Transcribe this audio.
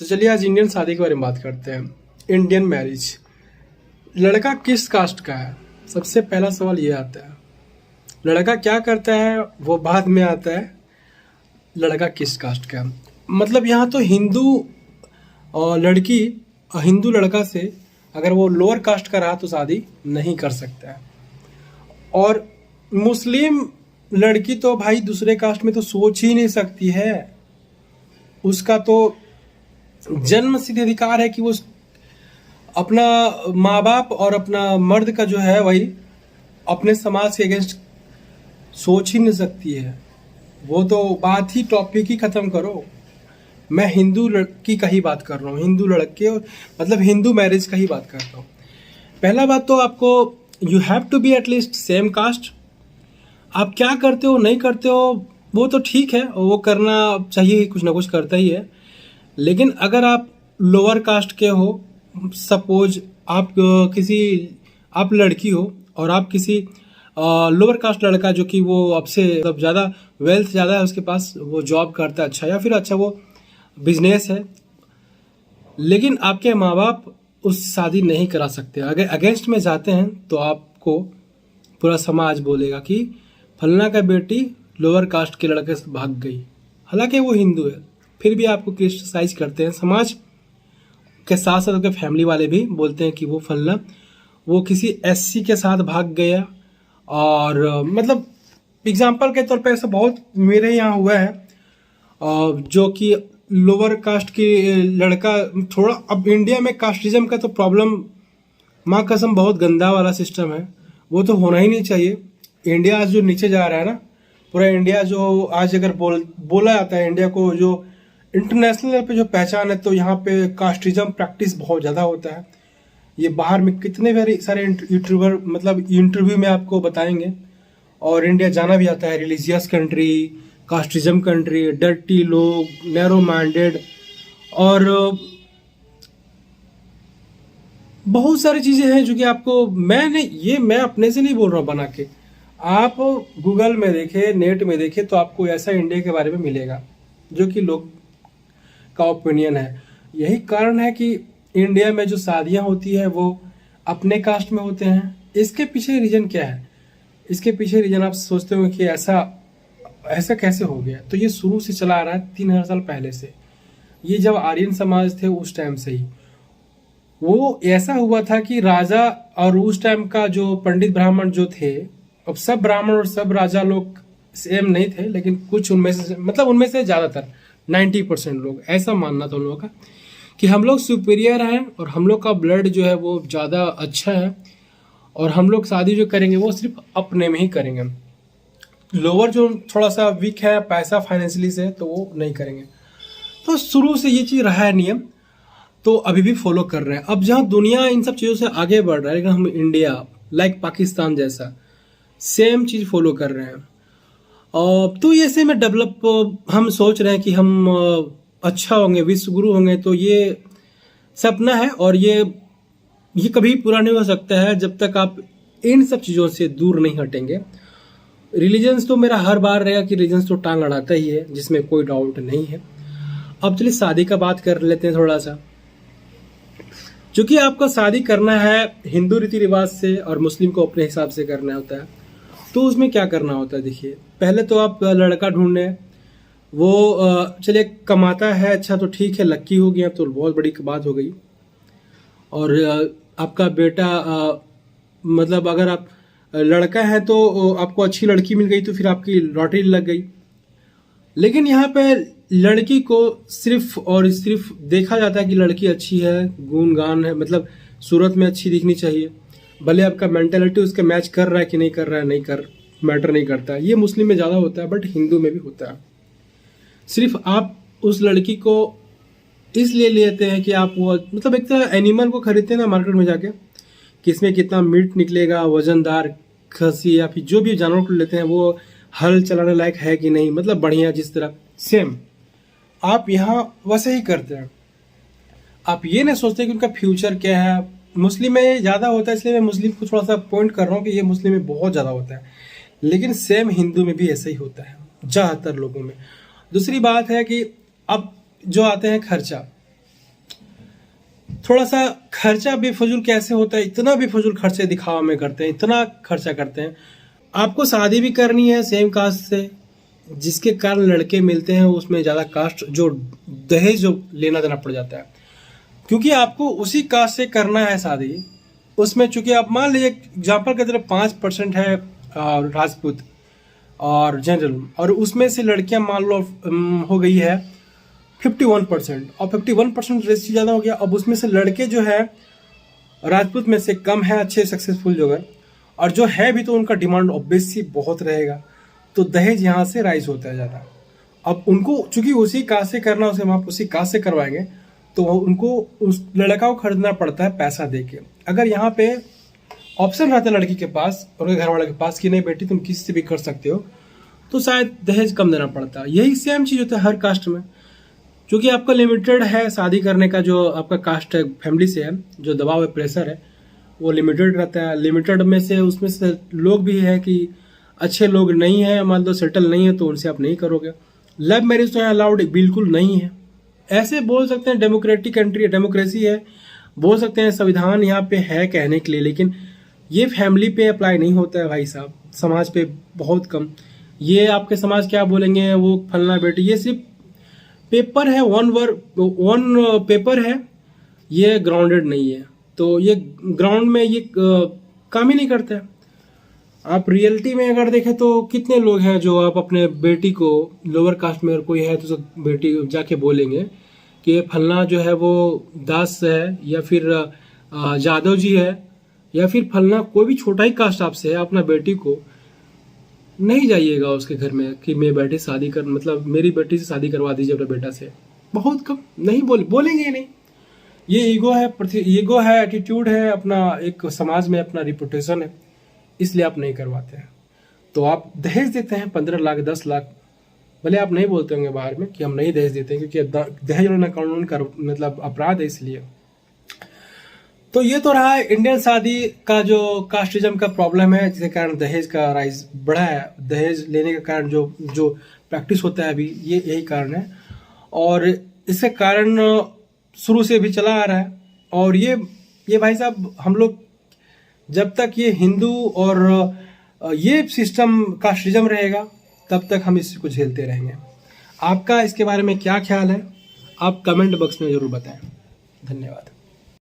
तो चलिए आज इंडियन शादी के बारे में बात करते हैं। इंडियन मैरिज, लड़का किस कास्ट का है, सबसे पहला सवाल ये आता है। लड़का क्या करता है वो बाद में आता है, लड़का किस कास्ट का है। मतलब यहाँ तो हिंदू लड़की हिंदू लड़का से अगर वो लोअर कास्ट का रहा तो शादी नहीं कर सकता है, और मुस्लिम लड़की तो भाई दूसरे कास्ट में तो सोच ही नहीं सकती है। उसका तो जन्म सिद्ध अधिकार है कि वो अपना माँ बाप और अपना मर्द का जो है वही अपने समाज के अगेंस्ट सोच ही नहीं सकती है। वो तो बात ही टॉपिक ही खत्म करो। मैं हिंदू लड़की का ही बात कर रहा हूँ, हिंदू लड़के और मतलब हिंदू मैरिज का ही बात कर रहा हूँ। पहला बात तो आपको you have to be at least same caste. आप क्या करते हो नहीं करते हो वो तो ठीक है, वो करना चाहिए, कुछ ना कुछ करता ही है। लेकिन अगर आप लोअर कास्ट के हो, सपोज आप लड़की हो और आप किसी लोअर कास्ट लड़का जो कि वो आपसे मतलब ज़्यादा वेल्थ ज़्यादा है उसके पास, वो जॉब करता है अच्छा, या फिर अच्छा वो बिजनेस है, लेकिन आपके माँ बाप उस शादी नहीं करा सकते। अगर अगेंस्ट में जाते हैं तो आपको पूरा समाज बोलेगा कि फलना का बेटी लोअर कास्ट के लड़के से भाग गई, हालांकि वो हिंदू है, फिर भी आपको क्रिटिसाइज करते हैं। समाज के साथ साथ उसके फैमिली वाले भी बोलते हैं कि वो फलना वो किसी एससी के साथ भाग गया। और मतलब एग्जाम्पल के तौर पे ऐसा बहुत मेरे यहाँ हुआ है, जो कि लोअर कास्ट की लड़का थोड़ा, अब इंडिया में कास्टिज्म का तो प्रॉब्लम माँ कसम बहुत गंदा वाला सिस्टम है, वो तो होना ही नहीं चाहिए। इंडिया आज जो नीचे जा रहा है ना, पूरा इंडिया जो आज अगर बोला जाता है इंडिया को जो इंटरनेशनल लेवल पे जो पहचान है, तो यहाँ पे कास्टिज्म प्रैक्टिस बहुत ज़्यादा होता है। ये बाहर में कितने सारे यूट्यूबर मतलब इंटरव्यू में आपको बताएंगे। और इंडिया जाना भी आता है religious country, casteism country, dirty लोग, नैरो माइंडेड, और बहुत सारी चीज़ें हैं जो कि आपको मैं अपने से नहीं बोल रहा हूँ बना के। आप गूगल में देखे, नेट में देखे, तो आपको ऐसा इंडिया के बारे में मिलेगा जो कि लोग का ओपिनियन है। यही कारण है कि इंडिया में जो शादियां होती है वो अपने कास्ट में होते हैं। इसके पीछे रीजन क्या है? इसके पीछे रीजन आप सोचते हो कि ऐसा कैसे हो गया, तो ये शुरू से चला आ रहा है 3000 साल पहले से। ये जब आर्यन समाज थे उस टाइम से ही वो ऐसा हुआ था कि राजा और उस टाइम का जो पंडित ब्राह्मण जो थे, अब सब ब्राह्मण और सब राजा लोग सेम नहीं थे, लेकिन कुछ उनमें से ज़्यादातर 90% लोग ऐसा मानना था उन लोगों का कि हम लोग सुपीरियर हैं और हम लोग का ब्लड जो है वो ज़्यादा अच्छा है, और हम लोग शादी जो करेंगे वो सिर्फ अपने में ही करेंगे। लोअर जो थोड़ा सा वीक है पैसा फाइनेंशियली से, तो वो नहीं करेंगे। तो शुरू से ये चीज़ रहा है नियम, तो अभी भी फॉलो कर रहे हैं। अब जहाँ दुनिया इन सब चीज़ों से आगे बढ़ रहा है, लेकिन हम इंडिया लाइक पाकिस्तान जैसा सेम चीज़ फॉलो कर रहे हैं। तो ऐसे में डेवलप हम सोच रहे हैं कि हम अच्छा होंगे, विश्व गुरु होंगे, तो ये सपना है और ये कभी पूरा नहीं हो सकता है जब तक आप इन सब चीज़ों से दूर नहीं हटेंगे। रिलीजन्स तो मेरा हर बार रहेगा कि रिलीजन्स तो टांग अड़ाता ही है, जिसमें कोई डाउट नहीं है। अब चलिए शादी का बात कर लेते हैं थोड़ा सा। चूंकि आपको शादी करना है हिंदू रीति रिवाज से और मुस्लिम को अपने हिसाब से करना होता है, तो उसमें क्या करना होता है? देखिए, पहले तो आप लड़का ढूंढने, वो चलिए कमाता है अच्छा तो ठीक है, लक्की हो गया तो बहुत बड़ी बात हो गई। और आपका बेटा मतलब अगर आप लड़का है तो आपको अच्छी लड़की मिल गई तो फिर आपकी लॉटरी लग गई। लेकिन यहाँ पे लड़की को सिर्फ और सिर्फ देखा जाता है कि लड़की अच्छी है, गुणगान है, मतलब सूरत में अच्छी दिखनी चाहिए, भले आपका मेंटेलिटी उसके मैच कर रहा है कि नहीं कर रहा है, मैटर नहीं करता है। ये मुस्लिम में ज़्यादा होता है, बट हिंदू में भी होता है। सिर्फ आप उस लड़की को इसलिए लेते हैं कि आप वो मतलब एक तरह एनिमल को खरीदते हैं ना मार्केट में जाके, कि इसमें कितना मीट निकलेगा, वजनदार खसी या फिर जो भी जानवर को लेते हैं वो हल चलाने लायक है कि नहीं, मतलब बढ़िया, जिस तरह सेम आप यहाँ वैसे ही करते हैं। आप ये नहीं सोचते कि उनका फ्यूचर क्या है। मुस्लिम में ज़्यादा होता है, इसलिए मैं मुस्लिम को थोड़ा सा पॉइंट कर रहा हूँ कि ये मुस्लिम में बहुत ज़्यादा होता है, लेकिन सेम हिंदू में भी ऐसा ही होता है ज़्यादातर लोगों में। दूसरी बात है कि अब जो आते हैं खर्चा, थोड़ा सा खर्चा बेफजूल कैसे होता है, इतना बेफजूल खर्चे दिखावा में करते हैं, इतना खर्चा करते हैं। आपको शादी भी करनी है सेम कास्ट से, जिसके कारण लड़के मिलते हैं उसमें ज़्यादा कास्ट जो दहेज जो लेना देना पड़ जाता है, क्योंकि आपको उसी कास्ट से करना है शादी। उसमें चूंकि आप मान लीजिए एग्जाम्पल के तरफ 5% है राजपूत और जनरल, और उसमें से लड़कियां मान लो हो गई है 51%, और 51% रेशियो ज़्यादा हो गया। अब उसमें से लड़के जो है राजपूत में से कम है अच्छे सक्सेसफुल जो है, और जो है भी तो उनका डिमांड ऑब्वियसली बहुत रहेगा, तो दहेज यहाँ से राइज होता है ज़्यादा। अब उनको चूंकि उसी कास्ट से करना, उसे आप उसी कास्ट से करवाएंगे तो उनको उस लड़का को खरीदना पड़ता है पैसा दे के। अगर यहाँ पे ऑप्शन रहता है लड़की के पास और उनके घर वाले के पास कि नहीं बेटी तुम किसी से भी कर सकते हो, तो शायद दहेज कम देना पड़ता है। यही सेम चीज़ होता है हर कास्ट में, क्योंकि आपका लिमिटेड है शादी करने का, जो आपका कास्ट है फैमिली से है, जो दबाव है प्रेशर है वो लिमिटेड रहता है। लिमिटेड में से उसमें से लोग भी है कि अच्छे लोग नहीं है, मान लो सेटल नहीं है, तो उनसे आप नहीं करोगे। लव मैरिज तो यहाँ अलाउड बिल्कुल नहीं है। ऐसे बोल सकते हैं डेमोक्रेटिक कंट्री है, डेमोक्रेसी है, बोल सकते हैं संविधान यहाँ पे है कहने के लिए, लेकिन ये फैमिली पे अप्लाई नहीं होता है भाई साहब, समाज पे बहुत कम। ये आपके समाज क्या बोलेंगे, वो फलना बेटी, ये सिर्फ पेपर है, वन पेपर है, ये ग्राउंडेड नहीं है। तो ये ग्राउंड में ये काम ही नहीं करता है। आप रियलिटी में अगर देखें तो कितने लोग हैं जो आप अपने बेटी को, लोअर कास्ट में अगर कोई है तो बेटी जाके बोलेंगे कि फलना जो है वो दास है, या फिर जादव जी है, या फिर फलना कोई भी छोटा ही कास्ट आपसे है, अपना बेटी को नहीं जाइएगा उसके घर में कि मैं बेटी शादी कर, मतलब मेरी बेटी से शादी करवा दीजिए अपने बेटा से। बहुत कम, नहीं बोलेंगे ही नहीं। ये ईगो है, एटीट्यूड है, अपना एक समाज में अपना रिपुटेशन है, इसलिए आप नहीं करवाते हैं। तो आप दहेज देते हैं 15 लाख 10 लाख, भले आप नहीं बोलते होंगे बाहर में कि हम नहीं दहेज देते हैं, क्योंकि दहेज लेना कानून का मतलब अपराध है इसलिए। तो ये तो रहा है इंडियन शादी का जो कास्टिज्म का प्रॉब्लम है, जिसके कारण दहेज का राइज बढ़ा है। दहेज लेने के कारण जो प्रैक्टिस होता है अभी, ये यही कारण है, और इसके कारण शुरू से भी चला आ रहा है। और ये भाई साहब, हम लोग जब तक ये हिंदू और ये सिस्टम कास्टिज्म रहेगा तब तक हम इसको झेलते रहेंगे। आपका इसके बारे में क्या ख्याल है, आप कमेंट बॉक्स में जरूर बताएं। धन्यवाद।